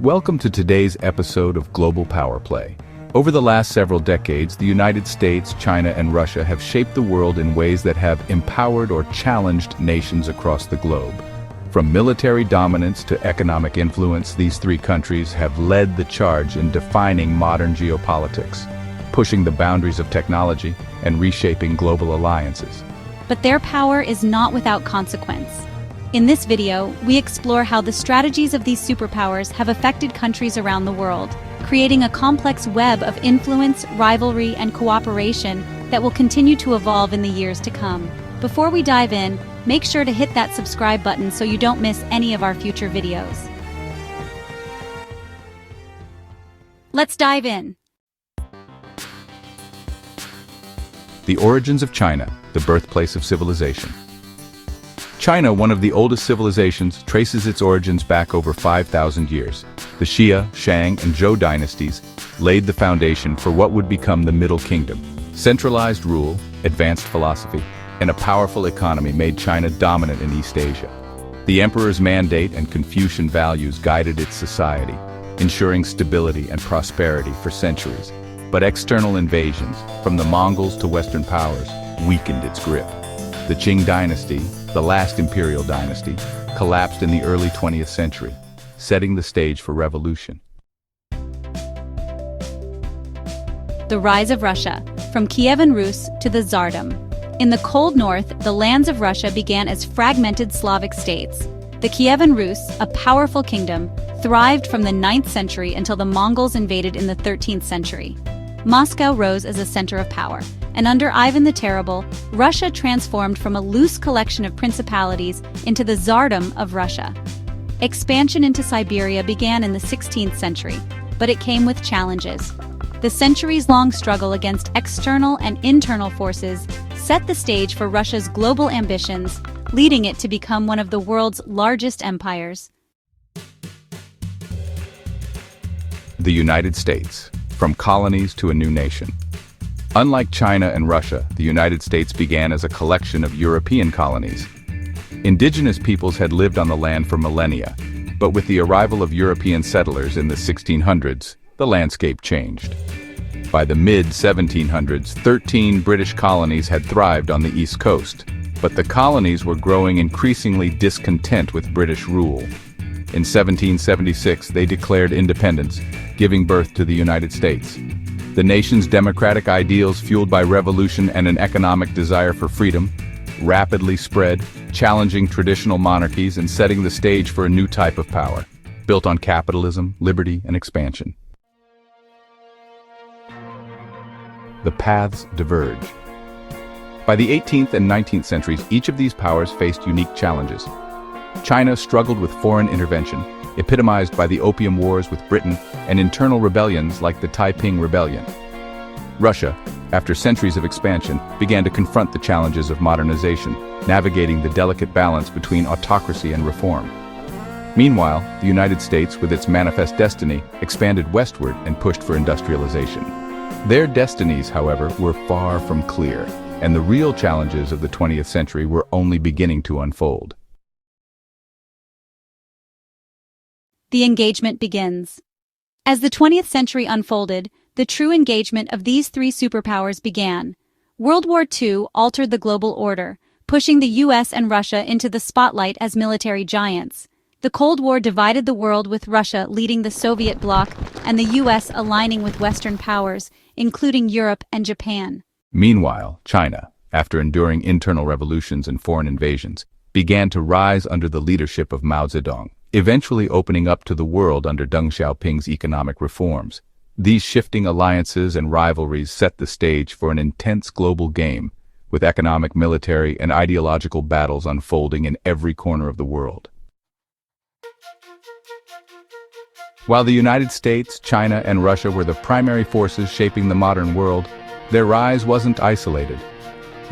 Welcome to today's episode of Global Power Play. Over the last several decades, the United States, China, and Russia have shaped the world in ways that have empowered or challenged nations across the globe. From military dominance to economic influence, these three countries have led the charge in defining modern geopolitics, pushing the boundaries of technology and reshaping global alliances. But their power is not without consequence. In this video, we explore how the strategies of these superpowers have affected countries around the world, creating a complex web of influence, rivalry, and cooperation that will continue to evolve in the years to come. Before we dive in, make sure to hit that subscribe button so you don't miss any of our future videos. Let's dive in. The origins of China, the birthplace of civilization. China, one of the oldest civilizations, traces its origins back over 5,000 years. The Xia, Shang, and Zhou dynasties laid the foundation for what would become the Middle Kingdom. Centralized rule, advanced philosophy, and a powerful economy made China dominant in East Asia. The emperor's mandate and Confucian values guided its society, ensuring stability and prosperity for centuries. But external invasions, from the Mongols to Western powers, weakened its grip. The Qing dynasty, the last imperial dynasty, collapsed in the early 20th century, setting the stage for revolution. The rise of Russia, from Kievan Rus to the Tsardom. In the Cold North, the lands of Russia began as fragmented Slavic states. The Kievan Rus, a powerful kingdom, thrived from the 9th century until the Mongols invaded in the 13th century. Moscow rose as a center of power, and under Ivan the Terrible, Russia transformed from a loose collection of principalities into the Tsardom of Russia. Expansion into Siberia began in the 16th century, but it came with challenges. The centuries-long struggle against external and internal forces set the stage for Russia's global ambitions, leading it to become one of the world's largest empires. The United States, from colonies to a new nation. Unlike China and Russia, the United States began as a collection of European colonies. Indigenous peoples had lived on the land for millennia, but with the arrival of European settlers in the 1600s, the landscape changed. By the mid-1700s, 13 British colonies had thrived on the East Coast, but the colonies were growing increasingly discontent with British rule. In 1776, they declared independence, giving birth to the United States. The nation's democratic ideals, fueled by revolution and an economic desire for freedom, rapidly spread, challenging traditional monarchies and setting the stage for a new type of power, built on capitalism, liberty, and expansion. The paths diverge. By the 18th and 19th centuries, each of these powers faced unique challenges. China struggled with foreign intervention, epitomized by the Opium Wars with Britain and internal rebellions like the Taiping Rebellion. Russia, after centuries of expansion, began to confront the challenges of modernization, navigating the delicate balance between autocracy and reform. Meanwhile, the United States, with its manifest destiny, expanded westward and pushed for industrialization. Their destinies, however, were far from clear, and the real challenges of the 20th century were only beginning to unfold. The engagement begins. As the 20th century unfolded, the true engagement of these three superpowers began. World War II altered the global order, pushing the US and Russia into the spotlight as military giants. The Cold War divided the world, with Russia leading the Soviet bloc and the US aligning with Western powers, including Europe and Japan. Meanwhile, China, after enduring internal revolutions and foreign invasions, began to rise under the leadership of Mao Zedong, eventually opening up to the world under Deng Xiaoping's economic reforms. These shifting alliances and rivalries set the stage for an intense global game, with economic, military, and ideological battles unfolding in every corner of the world. While the United States, China, and Russia were the primary forces shaping the modern world, their rise wasn't isolated.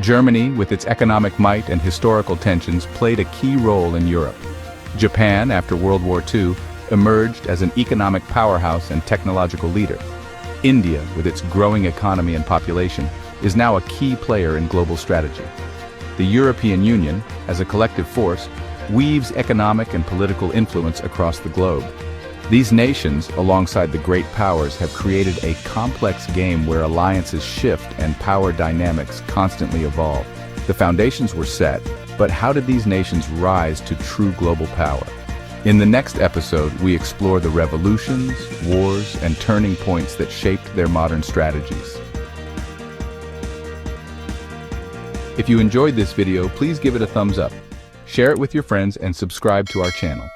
Germany, with its economic might and historical tensions, played a key role in Europe. Japan, after World War II, emerged as an economic powerhouse and technological leader. India, with its growing economy and population, is now a key player in global strategy. The European Union, as a collective force, weaves economic and political influence across the globe. These nations, alongside the great powers, have created a complex game where alliances shift and power dynamics constantly evolve. The foundations were set, but how did these nations rise to true global power? In the next episode, we explore the revolutions, wars, and turning points that shaped their modern strategies. If you enjoyed this video, please give it a thumbs up, share it with your friends, and subscribe to our channel.